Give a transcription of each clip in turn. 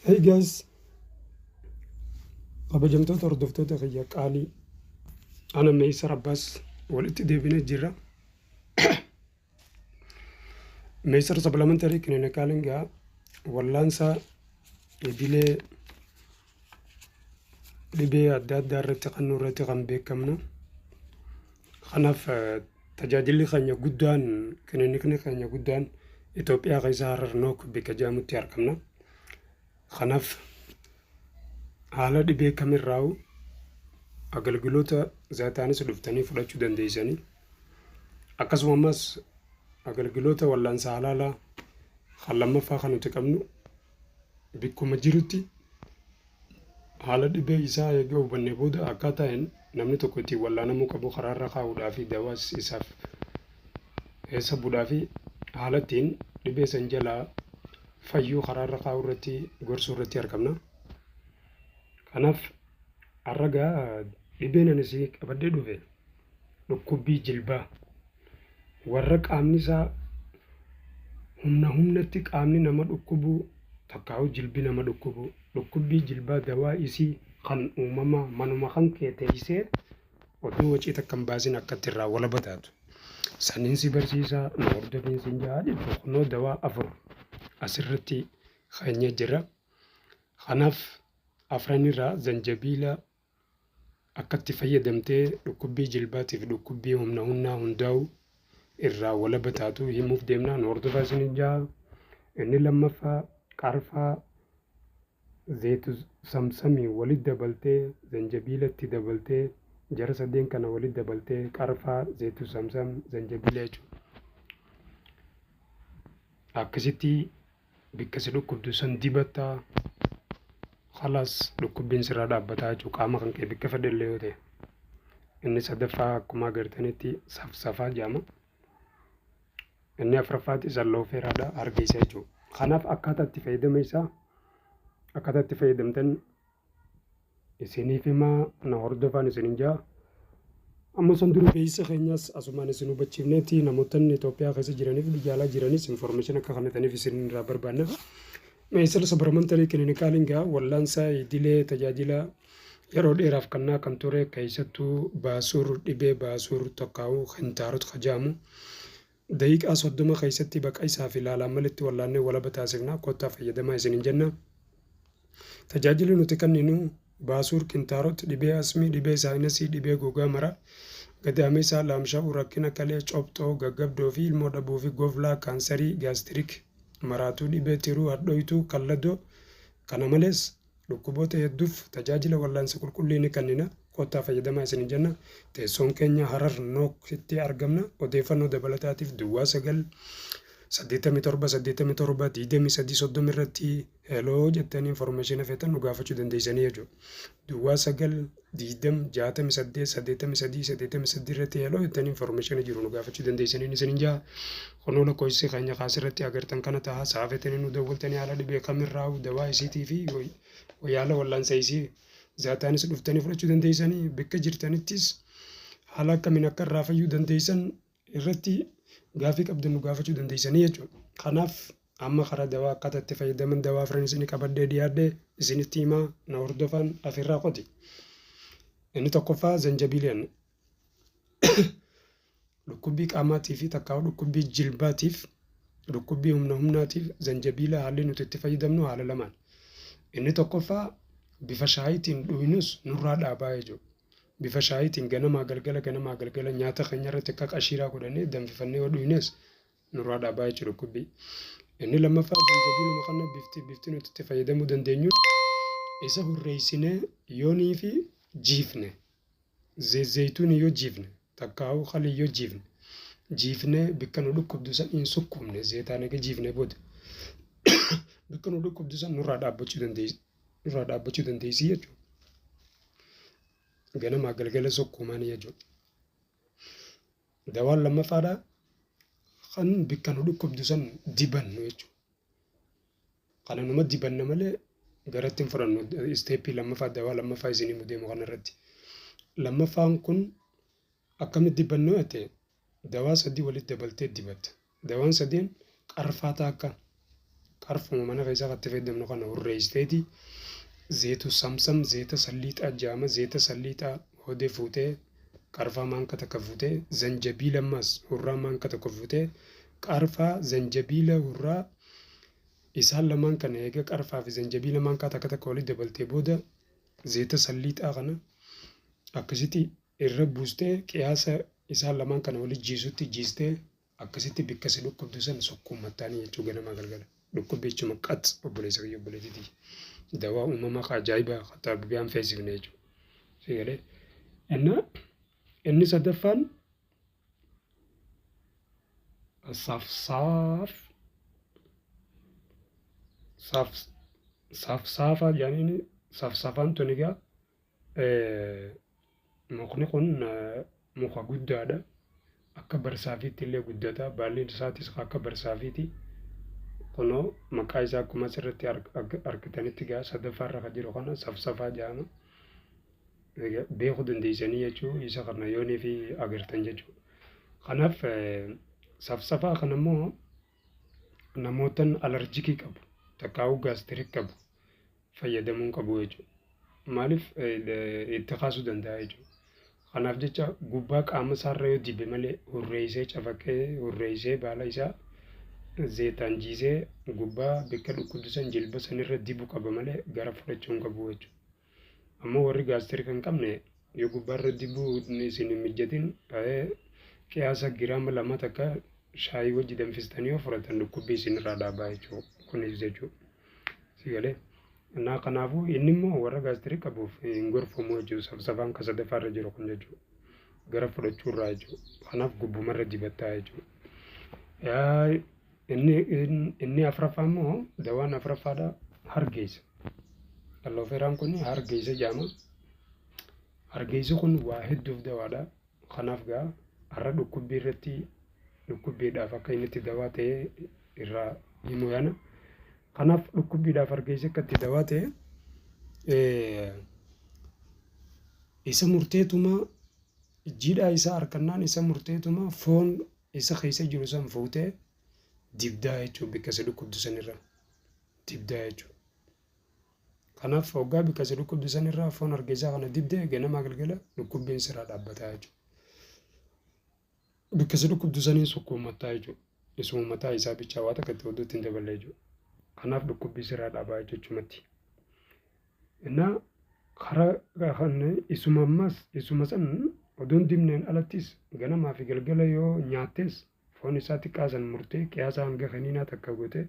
Hey guys, kabajamtoota hordoftoota kiyya qaalii ana Meeysar Abbaas walitti deebinee jirra. Meeysar supplementary clinical egaa wallaansa idilee dhibee adda addaa irratti qannoo irratti kan beekamnu. Kanaaf tajaajilli keenya guddaan kilinikni keenya guddaan Itoophiyaa keessa Harar Nook bakka jedhamutti argamna. Kanaaf haala dhibee kamirraa'u agalgiloota zaataanis dhuftanii fudhachuu dandeessanii akkasumas agalgiloota wallaansa halaalaa kan lammaffaa kan nuti qabnu bikkuma jirutti haala dhibee isaa eegee hubannee booda akkaataan namni tokko ittiin wallaanamuu qabu karaarra kaa'uudhaa fi dawaas isaaf eessa bu'uudhaa fi haala ittiin dhibee san jalaa fayyuu karaarra kaa'uu irratti gorsuu irratti argamna. Kanaaf har'a dhibeen anis qabadhee dhufe dhukkubbii jilbaa warra qaamni isaa humnatti qaamni nama dhukkubu takkaa'u jilbi nama dhukkubu dhukkubbii jilbaa dawaa isii kan uumamaa manuma kan kee teessee oduu wacii takka hin baasin akkatti irraa wala bataatu. Saniinsi barsiisaa nu hordofiinsi hin jaadhi boqonnoo dawaa 4 asirratti keenyee jira. Kanaaf afranirraa zanjabiila akkatti fayyadamtee dhukkubbii jilbaatiif dhukkubbii humnaa hundaa'u irraa wala bataatu himuuf deemnaa nu hordofaa isin jaa. Inni lammaffaa qarfaa zeetu samsamii walitti dabaltee zanjabiilatti dabaltee jara sadeen kana walitti dabaltee qarfaa zeetu samsam zanjabiila jechuudha. Akkasitti bakka si dhukkubdu san dibattaa khalaas dhukkubbiin sirraa dhaabbataa jechuudha qaama kan kee bakka fedhellee yoo ta'e. Inni sadaffaa akkuma agartanitti safsafaa jedhama. Inni afuraffaatti zalloofeeraadha argeessa jechuudha. Kanaaf akkaataa itti fayyadama isaa akkaataa itti fayyadamtan isiniif himaa na hordofaan isinin jaa. Amma san dura beeysa keenyas asumaan isin hubachiifneeti namootni Itoophiyaa keessa jiraniif biyya alaa jiranis information akka kanataniif isin irraa barbaanna. Meeysar supplementary clinical egaa wallaansa idilee tajaajila yeroo dheeraaf kannaa kan ture keessattuu baasuur dhibee baasuur tokkaa'uu hintaarot kajaamu. Daqiiqaa 30 keessatti baqa isaaf ilaalaan malitti wallaannee wala bataasifnaa kottaa fayyadamaa isinin jenna. Tajaajilli nuti kenninu baasuur kintaarot dhibee asmii dhibee saayinsii dhibee gogaa mara gadaameessaa laamsha'uu rakkina kalee copxoo gaggabdoo fi ilmoo dhabuu fi goflaa kaansarii gaastirik maraatuu dhibee tiruu hadhooytuu kalladoo kana malees dhukkuboota hedduuf tajaajila wallaansa qulqulliini kennina. Kottaa fayyadamaa isinin jenna. Teessoon keenya Harar Nookitti argamna. Odeeffannoo dabalataatiif Duwwaa 9 87 87 23 irratti heloo jettanii information feetan nu gaafachuu dandeessanii jechuudha. Duwwaa 9 20 68 83 irratti heloo jettanii information jiru nu gaafachuu dandeessanii isinin jaa. Kunoo lakkoofsi keenya kaasirratti agartan kana ta'a saafetanii nu dawwaltanii haala dhibee kamirraa'u dawaa isiitii fi yaala wallaansa isii zaataanis dhuftanii fudhachuu dandeessanii bakka jirtanittis haala akkamiin akka irraa fayyuu dandeessan irratti gaafii qabdan nu gaafachuu dandeessanii jechuudha. Kanaaf amma karaa dawaa akkaataa itti fayyadaman dawaa afran isinii qabadhee dhiyaadhee isinitti himaa na hordofan afirraa qoti. Inni tokkoffaa zanjabiileen dhukkubbii qaamaatii fi takkaa'u dhukkubbii jilbaatiif dhukkubbii humnaatiif zanjabiila haalli nuti itti fayyadamnu haala lamaan. Inni tokkoffaa bifa shaayitiin dhuunus nurraa dhaabaa jechuudha. Bifa shaayitiin ganamaa galgala nyaata keenya irratti akka qashiiraa godhannee danfifannee yoo dhuunes nurraa dhaabaa jechuudha dhukkubbii. Inni lammaffaa zanjabiiluma kana bifti nuti itti fayyadamuu dandeenyu isa hurreessinee yoonii fi jiifne zayituun yoo jiifne takkaa'u qalii yoo jiifne bakka nu dhukkubdu san hin sukkumne zeetaan egaa jiifne booda bakka nu dhukkubdu san nurraa dhaabbachuu dandeessi jechuudha. Ganamaa galgala sukkuumaan jechuudha. Dawaan lammaffaadhaa kan bakka nu dhukkubdu san dibannu jechuudha. Kana numa dibanna malee garatti hin fudhannu isteeppii lammaffaa dawaa lammaffaa isinii deemu kanarratti. Lammaffaan kun akkamitti dibannu yoo dawaa 3 walitti dabaltee dibatta. Dawaan 3 qarfaataa akka qarfuma mana keessa qatti fayyadamnu kana hurreessiteeti zeetu samsam zeeta salliixaa jaama zeeta salliixaa hodee fuutee qarfaa maanka takka fuutee zanjabiila ammas hurraa maanka tokko fuutee qarfaa zanjabiila hurraa isaan lamaan kana eega qarfaa fi zanjabiila maankaa takka takka walitti dabaltee booda zeeta salliixaa kana akkasitti irra buustee qiyaasa isaan lamaan kana walitti jiisutti jiistee akkasitti bikka si dhukkubdu san sukkuummattaanii jechuu ganama galgala dhukkubbi jechuma qax obboleessa kiyya obboleettiiti dawaa uumamaa ka ajaa'ibaa hatta biyaan feesifne jechuudha si galee inni sadaffaan saafsaafaa jaaniin saafsaafaan tun egaa mukni kun muka guddaadha akka barsaafiitti illee guddata baalli isaatis akka barsaafiiti kunoo maqaa isaa akkuma asirratti argitanitti gaa sadaffaarra kan jiru kana safsafaa jedhama beekuu dandeessanii jechuu isa kana yoonii fi agartan jechuu kanaaf safsafaa kana immoo namootan alarjikii qabu takkaa'uu gaastirik qabu fayyadamuun qabu jechuu maaliif itti kaasuu danda'a jechuu kanaaf jecha gubbaa qaama isaarra yoo dibe malee hurreessee cafaqee hurreessee baala isaa zeetaan jiisee gubbaa bakka dhukkubsan jilba sanirra dibu qaba malee gara fudhachuu hin qabu jechuudha. Ammoo warri gaastirii kan qabne yoo gubbaarra dibuu isin hin mijatin qiyaasa giraama lama takka shaayii wajji danfistanii yoo fudhatan dhukkubbii isinirraa dhaabaa jechuudha. Kunis jechuudha. Sigalee. Naa kanaafuu inni immoo warra gaastirii qabuuf hin gorfamu jechuudha. Safsafaan ka sadaffaarra jiru kun jechuudha. Gara fudhachuurraa jechuudha. Kanaaf gubbumarra dibattaa jechuudha. Inni afraffaa immoo dawaan afraffaadha hargeysa. Allooferaan kun hargeysa jedhama. Hargeysi kun waa hedduuf dawaadha. Kanaaf gaa har'a dhukkubbii irratti dhukkubbiidhaaf akka inni itti dawaa ta'e irraa himu yaana. Kanaaf dhukkubbiidhaaf hargeysi akka itti dawaa ta'e isa murteetuma jiidhaa isaa harkannaan isa murteetuma foon isa keessa jiru san fuutee dibdaa jechuudha bakka isa dhukkubdu sanirra dibdaa jechuudha. Kanaaf hoggaa bakka isa dhukkubdu sanirra foon hargeysaa kana dibdee ganama galgala dhukkubbiin sirraa dhaabbataa jechuudha. Bakka isa dhukkubdu saniin sukkuummattaa jechuudha. Isuma mataa isaa bichaa waa takka itti hodhuutti hin daballe jechuudha. Kanaaf dhukkubbii sirraa dhaabaa jechumatti. Innaa karaa kan isuma ammas isuma san odoon dibneen alattis ganamaa fi galgala yoo nyaattes foon isaa xiqqaasan murtee qiyaasa hanga kaniinaa takka goote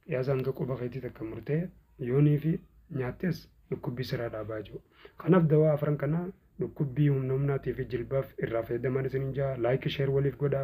qiyaasa hanga quba keetii takka murtee yoonii fi nyaattes dhukkubbii sirraa dhaabaa jiru. Kanaaf dawaa afran kana dhukkubbii humnaatii fi jilbaaf irraa fayyadaman isin jaa laayik sheer waliif godhaa.